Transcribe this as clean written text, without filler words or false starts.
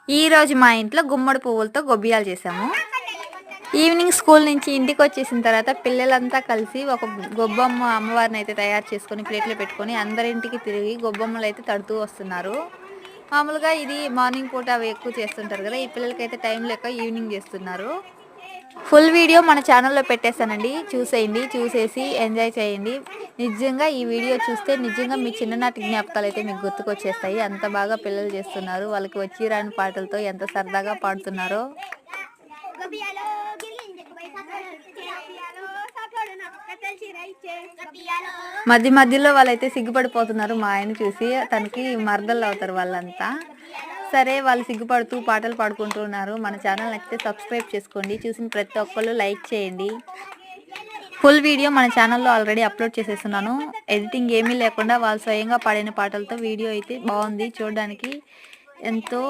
ఈ రోజు మా ఇంట్లో గుమ్మడి పువ్వులతో గొబ్బియాలు చేసాము. ఈవినింగ్ స్కూల్ నుంచి ఇంటికి వచ్చేసిన తర్వాత పిల్లలంతా కలిసి ఒక గొబ్బమ్మ అమ్మవారిని అయితే తయారు చేసుకొని ప్లేట్లో పెట్టుకొని అందరింటికి తిరిగి గొబ్బమ్మలు అయితే తడుతూ వస్తున్నారు. మామూలుగా ఇది మార్నింగ్ పూట అవి ఎక్కువ చేస్తుంటారు కదా, ఈ పిల్లలకైతే టైం లేక ఈవినింగ్ చేస్తున్నారు. ఫుల్ వీడియో మన ఛానల్లో పెట్టేస్తానండి, చూసేయండి. చూసేసి ఎంజాయ్ చేయండి. నిజంగా ఈ వీడియో చూస్తే నిజంగా మీ చిన్ననాటి జ్ఞాపకాలు అయితే మీకు గుర్తుకొచ్చేస్తాయి. అంత బాగా పిల్లలు చేస్తున్నారు. వాళ్ళకి వచ్చి రాని పాటలతో ఎంత సరదాగా పాడుతున్నారో. మధ్య మధ్యలో వాళ్ళైతే సిగ్గుపడిపోతున్నారు మా ఆయన చూసి. తనకి మరదళ్ళు అవుతారు వాళ్ళంతా. సరే, వాళ్ళు సిగ్గుపడుతూ పాటలు పాడుకుంటున్నారు. మన ఛానల్ నచ్చితే సబ్స్క్రైబ్ చేసుకోండి. చూసిన ప్రతి ఒక్కళ్ళు లైక్ చేయండి. ఫుల్ వీడియో మన ఛానల్లో ఆల్రెడీ అప్లోడ్ చేసేస్తున్నాను. ఎడిటింగ్ ఏమీ లేకుండా వాళ్ళు స్వయంగా పాడిన పాటలతో వీడియో అయితే బాగుంది. చూడడానికి ఎంతో